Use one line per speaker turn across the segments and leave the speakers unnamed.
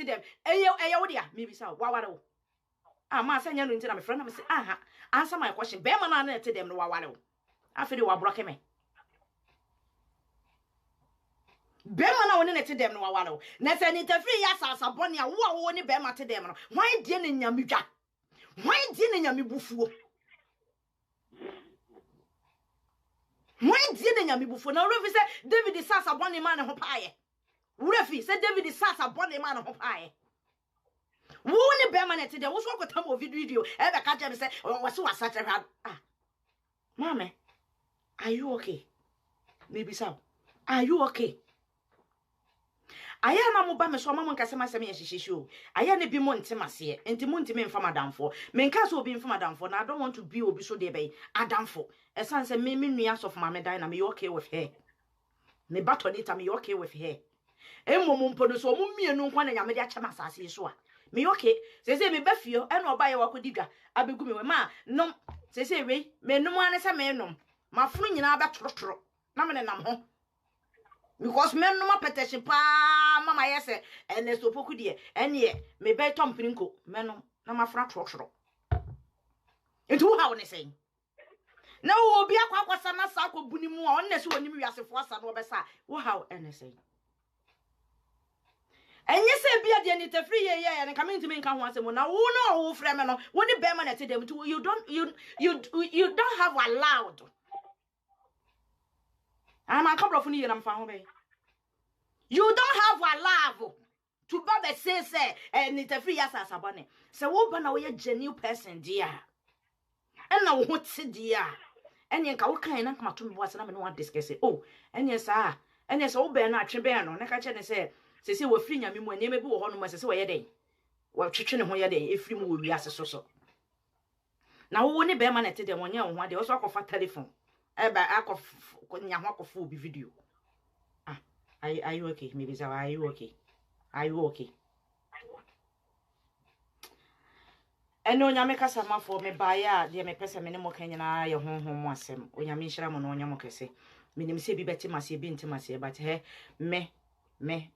to them. Eya, maybe so. Wawaro. Ah, ma send you into my friend. I say, aha, answer my question. Be man na to them no wawaro. I feel wa block me. Be man na woni to them no wawaro. Na say ni tafri ya sasa boni a wo woni be ma to them no. Why die ne nyamidwa? Why die ne nyamibufuo? Why die ne nyamibufuo? Na refi say David sasa boni man ho paaye. Refi say David sasa boni man ho paaye. Woni be man to them wo so kwata mo video e be ka tell me say wo so wasate ah. Mama, are you okay? Maybe so. Are you okay? Aya na mo ba me so mama nkase masem ye hihihio. Aya na bi mo ntemase enti mo ntime mfa madamfo. Me nka so obi mfa madamfo na I don't want to be obi so dey be adamfo. Esan se me nua so for mama die na me okay with her. Me batonita me okay with her. Emom mpo no so mo mienu nkwa na nyame de acha masase so a. Me okay. Se me ba fio e na oba ye wakodidwa abegu me we ma nom se we me nom ane se me nom. Mafunu nyina ba torotoro. Na me nam ho. Because men no petition pa mama yese ene so poku de ene me be tom prinko men na mafra trotro entu ha woni sen na wo obi akwa na sa akobuni mu a onne se onim wiasefo asa no obesa wo ha ene sen enye se bia de ni tafri ye ne kamen ntimi nka ho asem na wo no wo frɛ me no wo ni be ma na te dem to you don't have allowed. I'm a couple of years I'm found. You don't have a love to Baba say and it's a free as a bonnet. So what banner we a genuine person, dear. And now what's it, dear? And you can't come to me was and I want to discuss it. Oh, and yes, sir. And yes, old Bernard Tribano, Nakacha say, say, we're free, I mean, when you may be one of us away a day. Well, chicken where day, if you will be as a so. Now, only Bearman at them 1 year, one day also offer telephone. Eba akọ full video. Ah, are you okay? Maybe so. Are you okay? Are you okay? Eno nyame kasa mafo me baya de me pese me ne mo kanyina ye honhom asem. Onyame nhira mo no onyamo kese. Me nim se bi beti mase bi ntimase but he me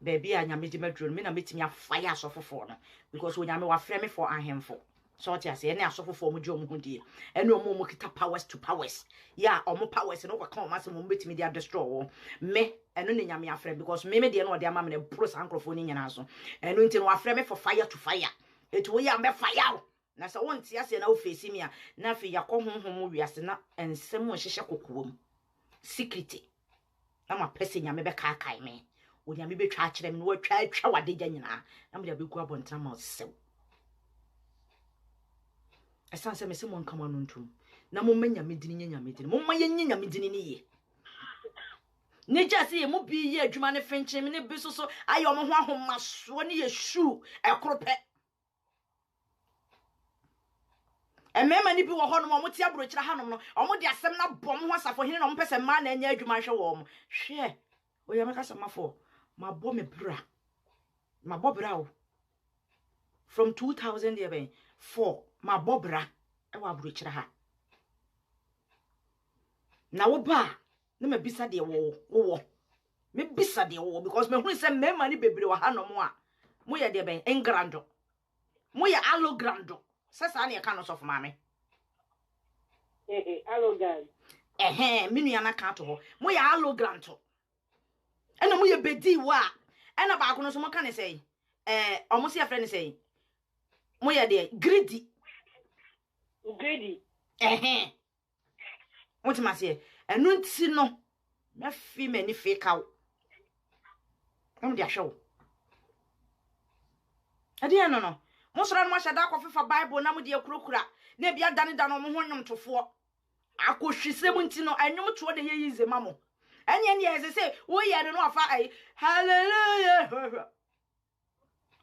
baby a nyame di maduro me na metimi afire asofofo no because onyame wa frɛ me for ahemfo. So what you say, any asofo mu jom hundie. Eno mo kita powers to powers. Yeah, omo powers no kwa come masse mo betimi dia destroy. Me eno ne nyame afre because me de no de ama me bro sankrofo ni nyina so. Eno nti no afre me for fire to fire. It wo ya me fire. Na so won ti ase na wo face mi a na fe yakọ honhom wiase na ensem o hyehye kokoom. Secret. Na ma pese nyame be kai me. O nyame be twa kire me no twa wade gya nyina. Na me de be gu abontra ma sew. Esan se me se mon kama no ntum na mo manya medini nya medini mo manya nya medini ni ye ne jase ye mo bi ye adwuma ne fenche me ne bi so ayo mo ho ahomaso ne ye shu ekrope emema ni bi wo ho no mo ti abro kira hanom no omo de asem na bom ho asafo hene no mo pese ma na nya adwuma hwe wo mo hwe o ye meka samafo ma bo me bra o from 2004 ma bobra e wa abro kira ha na wo ba na ma bisa de wo me bisa de wo because me hunu se mema ni bebre wa hanom a mo ye de ben engrando mo ye allogrando sesa na ye ka no so for mame
allogrand
me nua na ka to ho mo ye allogranto ena mo ye bedi wa ena ba ko no so mo ka ne sei omo se afre ne sei mo ye de greedy what ma say enu nti no na fi mani fake out am dia show ade no mo soro no ma shada ko fefa bible na mo de kurokura na bia dane no mo ho nwomtofo akohwisem nti no anwom to de ye yize mamo anye ne ye say wo ye no afa ai hallelujah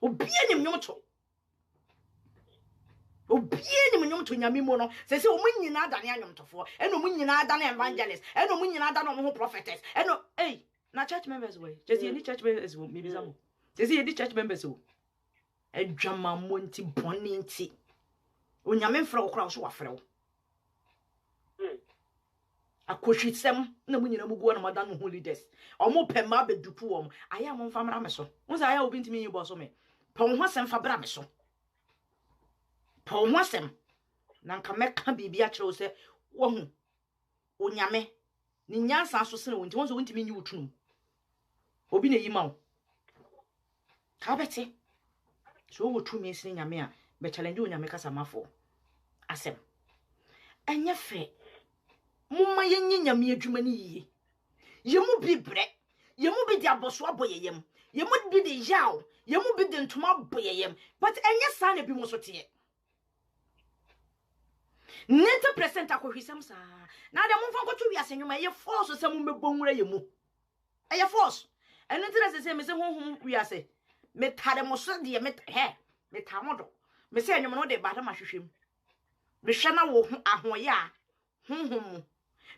obie ni nwomto obie ni nwomto nyame mo no se omunyina adane anwomtofo eno omunyina adane evangelist eno omunyina adane omo prophetess eno na church members way just any church members wo maybe some just any church members wo adwama monti boni nti onyame mfra wo kra wo so wafra wo akohwisem na munyina mugu na madan ho leaders omo pema bedupu wo aya mo mfamra me so wo say aya obi ntimi yibo so me pon ho sem fa bra me so pon ho sem na nka meka bibia kire se wo hu onyame ni nyansa so sene wonti wonso wonti menyi wotunu obi na yima wo ka beti so wo tu mi sene nyame a be challenge onyame kasa mafo asem enye fe mumma yenye nyame adwuma ni yiye yemu bi bre yemu bi di aboso aboyeyem yemu bi di yaw yemu bi di ntoma aboyeyem but enye sa na bi mo so te 90% akohwisam sa na de mo fanko tu wiase nwuma ye force se mo mebonwura yemu eye force enu tire se me se honhom wiase me tare mo so de me he me ta modo me se nwuma no de ba ta mahwehwem me hwe na wo ahoye a honhom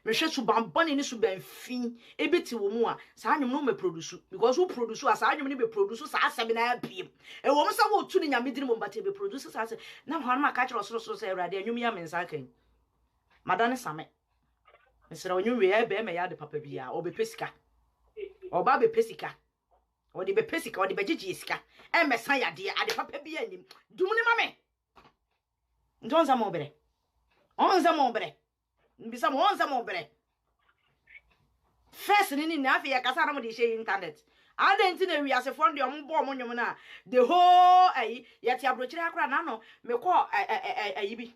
me hwe suban bone ni suban fin ebeti wo mu a sa nwuma no me produce because who produce as sa nwuma ni be produce sa asebe na apiem e wo msa wo tu ni nyame diri mo mbate be produce sa se na ho ma ka kire osoro se awrade nwuma ya mensa kan madane same mesra onyu we e be me ya de papa bia obe pesika oba be pesika odi be pesika odi be gigi sika e mesan ya de ade papa bia anim dumuni mame ndonza mo bere onza mo bere mbisa mo onza mo bere first ni na afi ya kasa na mo de share internet adenti na wiase fond de ombo mo nyom na the whole ayi yati abrochire akra na no me ko ayi bi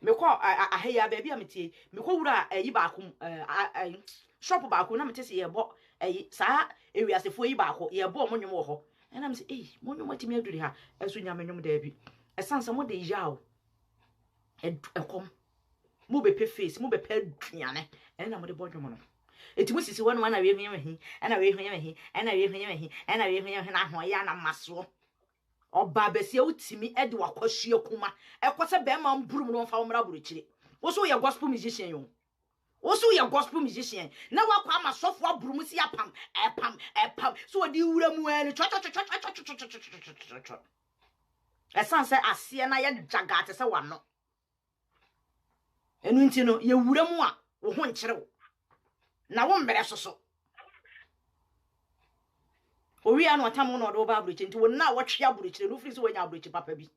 me ko aheya ba bia metie me ko wura ayi ba akum shop ba akum na mete se ye bo ayi sa ewiase fo yi ba akọ ye bo mo nyom wo ho na me se mo nyom atimi aduri ha eso nya me nyom da bi esansa mo de yawo ekom mo be pe face mo be pe aduane na mo de bo nyom no etimu sisi wonu na we hwenya hi na we hwenya hi na we hwenya hi na we hwenya hi na ho ya na maso oba besia utimi e de wakwahie kuma ekose be ma mburum no fa omra buruchire wo so ye gospel musician yo wo so ye gospel musician na wakwa amasofo aburum si apam epam so di wura mu enu cho esanse asie na ye jagate se wano enu nti no ye wura mu a wo ho nkyere wo na wo mbere soso owi anu atam no do ba abruchi nti wona watwe abruchi no frisi wonya abruchi papa bi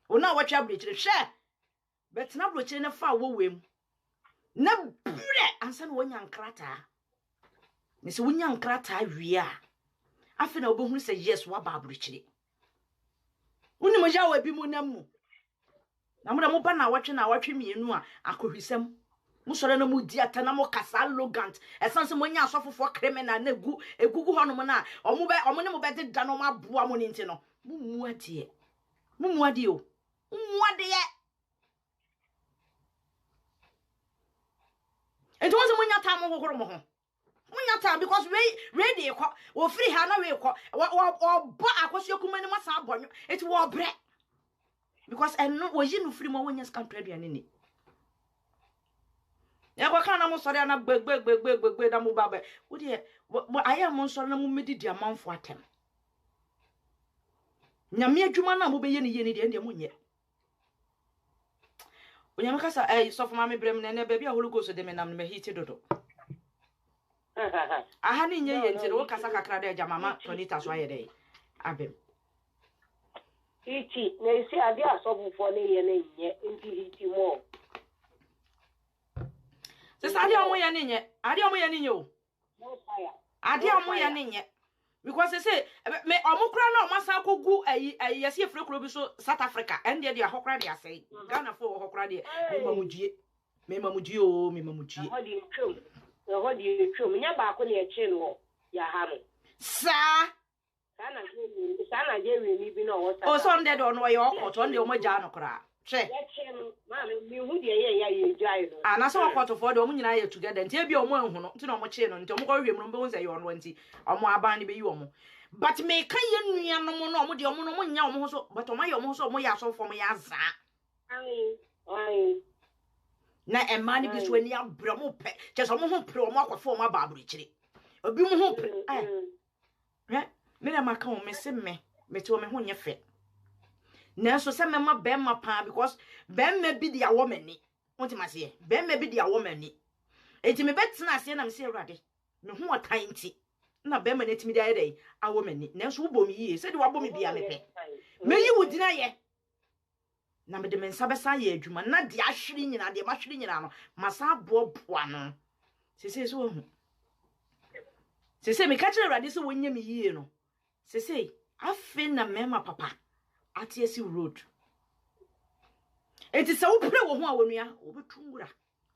wona watwe abruchi hwe betina abruchi ne fa wo wem na bre ansa no wonya nkrata ne se wonya nkrata wi a afi na obohunu se yes wa ba abruchi woni mo jawo bi mu namu na mo da mo ba na watwe mienu a akohwisam musore na mudi atana mo kasa arrogant esanse monya asofofo criminal na egugu hono mo na omo ne mo be de no maboa mo ni nti no mumuade o mumuade ye ento wonse monya ta mo kokoro mo ho monya ta because we dey ko wo free ha na we ko wo ba akosio kuma ni masa abonyo eti wo bre because eno wo yi no free mo wonya scam trade ani ya kwa kana mo sori na gbegbe da mo baba wo de aya mo sori na mo medidi amanfo atem nyame adwuma na mo be ye ni de mo nye onyame kasa sofo ma me brem na ba bia Holy Ghost de me nam me hiti dodo aha ni nye ye ntire wo kasa kakra de jamama tonita so aye de abem
hiti na isi ade asofo ne ye na nye nti hiti mo
se ade omo ya ninye o ade omo ya ninye because say me omukura na omasa kogu ayi yesi efrekuro bi so South Africa ende de ahokura de asai Ghana fo ahokura de me mamudie
ho di twom nya ba ko ne eche no ya ha no
sa
sana je we bi no wo sa
o so nde do no ye okoto nde o maja no kra che
ma me hu de ye ya ye jai no
ana so okoto fo de o nyina ye together nti e bi o mo ehunu nti na o mo che no nti o mo ko hwem no be won say ye ono nti o mo aban ne be yi o mo but me kan ye nua no mo no o mo de o mo no mo nya o mo so but o ma ye o mo so o mo ya so fo mo ya za
ai
na emani bi so ani abra mo pe che so mo ho pre o mo akofo o mo ababru kire obi mo ho pre me na maka o me se me te o me ho nye fe na so se me ma be ma pa because be ma bi dia wo mani wonti ma se be ma bi dia wo mani enti me betena ase na me se awrade me ho otan ti na be ma netimi dia yedai awo mani nanso wo bom yi se de wo bom bia mepe meyi wo dina ye na me de me nsa besa ye adwuma na de ahwere nyina de ma hwere nyina no masa boa no sese so hu sese me ka kire urade se wonya me yie no sese afi na mema papa atiesi road enti se wo pre wo ho a wonua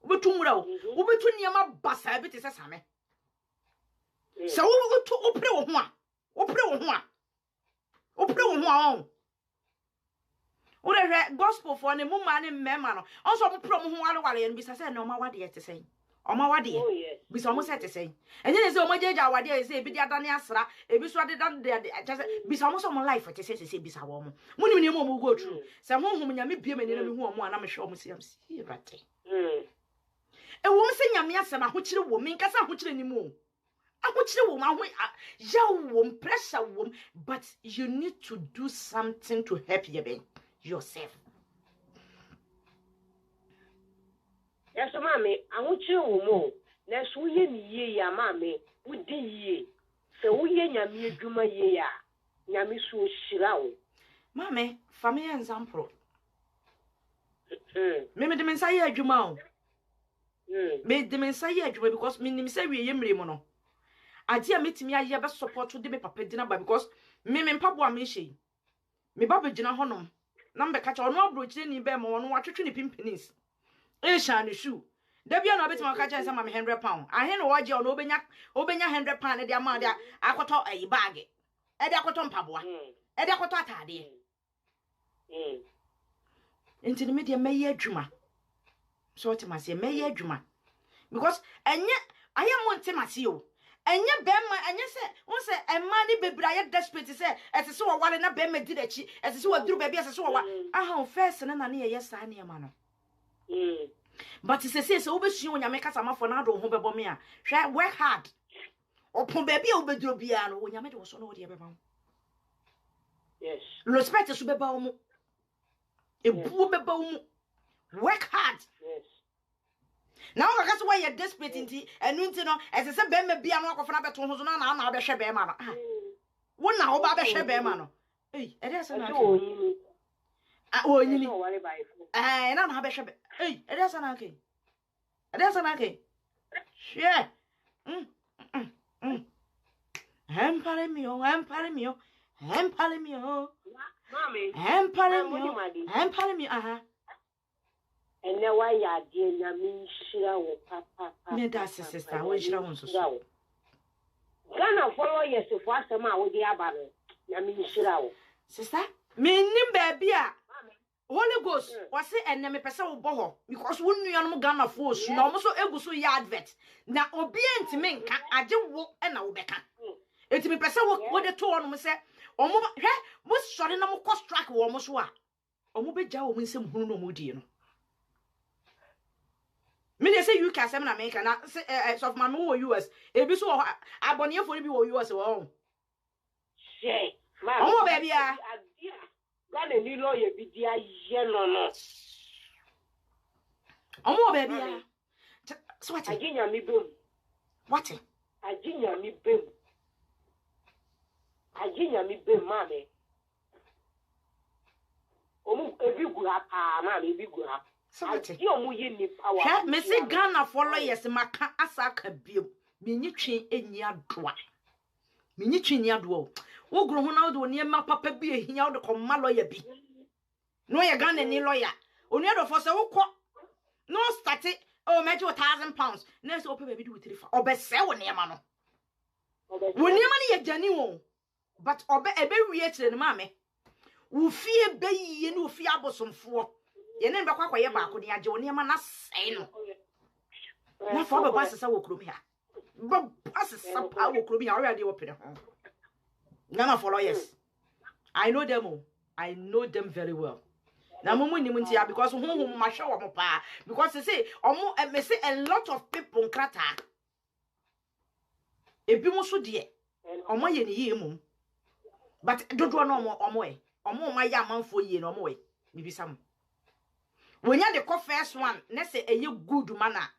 obetumura obetu niema basa bi te sesame se wo pre wo ho a opre wo ho a o re gospel for ne muma ne mema no onso mo pro mo ho wale no bisa se na oma wade te sen oma wade bisa mo se te sen enye ne se oma jeja wade se ebi dia dane asra ebi so ade dan de bisa mo so mo life te se bisa wo mo munim ne mo go through se honhom nyame bie mani na me hu omo ana me hwe omo siam si rate e wo mo se nyame asema ho kire wo me nkasa ho kire ni mu ahochire wo ma ho ya wo pressure wo but you need to do something to help yourself.
Yes, mama, ahochire wo mo na so ye ni ye ya mama wudi ye se wo ye nyame adwuma ye ya nyame so hira wo
mama family example me de mensa ye adwuma o me de mensa ye adwuma because me nim say we ye mre mo no ade a metimi aye be support de me papa dina ba because me mpabo a me hye me baba gina honom na mbe ka cha ono abrochire ni be mo no watwetwe ni pimpenis e sha ne shoe da bia na obetima ka cha sama me £100 ahe no woje ono obenya £100 ne de ama de akoto ayi bag e de akoto mpaboa e de akoto atade enti ne me de meye adwuma so otimase meye adwuma because enye aye mo ntimase o enye bema enye se won se emma ni bebra ye desperate se etese wo wale na bema di dachi etese wo duru bebia etese wo wa aha first na na ye sa na ema no but se obesu onyame kasa mafo na ado ho bebo me a hwe work hard opon bebia obeduro bia no onyame de wo so na wo de beba
yes
respect so beba wo mu ebu beba wo mu work hard
yes
now ka so why you desperate nti enu nti no esese be ma bia no akofo na beto ho so na na be hwe be ma no wo na wo ba be hwe be ma no eh e dey say na onyini na na be hwe be eh e dey say na ke hwe empare mi o mami aha
ene wa ya de nyame nhira wo papa
me da sister wo nhira wo nso
Ghana follow yesefo asema wo de aba no nyame nhira wo
sister me nim ba bia Holy Ghost was say ene me pese wo boho because wo nuanom Ghana fo osu na omo so eguso ya advert na obi entime nka age wo na wo beka enti me pese wo de to onom se omo hwe mo sori na mo cost track wo omo so a omo beja wo nsem hunu no mo die no me dey say you can say na America na so my wo US ebi so abonefo ni bi wo US wo
she ma
omo ba bia
Ghana ni lawyer bi dia ye no
omo ba bia so what
aginya mi bem
what
aginya mi bem mame omo ebi gu ha pa mame ebi gu ha
so what
omo ye ni power
me say Ghana for lawyers maka asaka biem me nyitwe enyi adoa wo gro ho na wo de oniema papa bi ehia wo de komma lawyer bi no ye Ghana ni lawyer onu do for say wo kọ no start o meje £1,000 na say opa baby do 3 fa obese wo niema no wo niema ni ye jani wo but obe ebe wie kire ni maame wo fie beyiye ni wo fie abosomfo ye ne mbekwa kwaye ba ko ni age wo niema na sei no na fo be ba sesa wo krom ha ba sesa pa wo krom ha already wo pede ho Ghana for lawyers I know them very well na mumu ni munti ya because honhom ma hwe wo mo pa because say omo me say a lot of people nkrata ebi mo so de omo ye ni ye mum but dodo no omo ma ya manfo ye no omo we bibisa mo wonya de first one na say eye good mana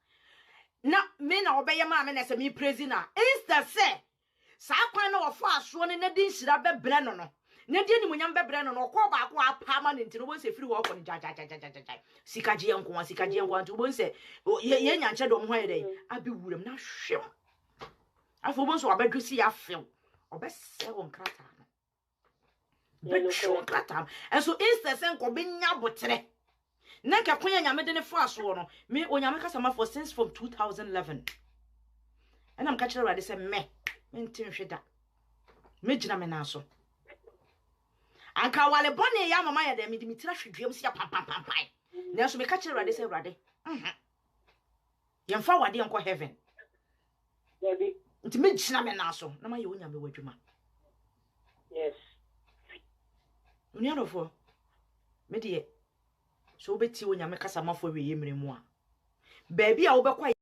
na me na obeye ma me na say me praise na instead say sa kwan na wofo aso ne na di nhira bebre no no na di animunyam bebre no no ko ba ko apama ne ntino bo se firi wo ko ne ja sikaje enko nti bo se ye nyanche dom ho yede abi wuram na hwem afo bo so abadwisi ya fem obese won krata no betwo krata enso instance enko benya botre na ka konya nyame de ne fo aso no me onyame kasama for since from 2011 and I'm catching already say me ntin hweda me gina me na so anka wale bone ya mama ya de me dimitira hwedwem sia pam na so me catching already say already yemfa wade enko heaven
baby
nti me gina me na so na ma ye onyame wadwuma
yes
unia for me de so beti onyame kasama for we yemre mu a baby a wo bekwa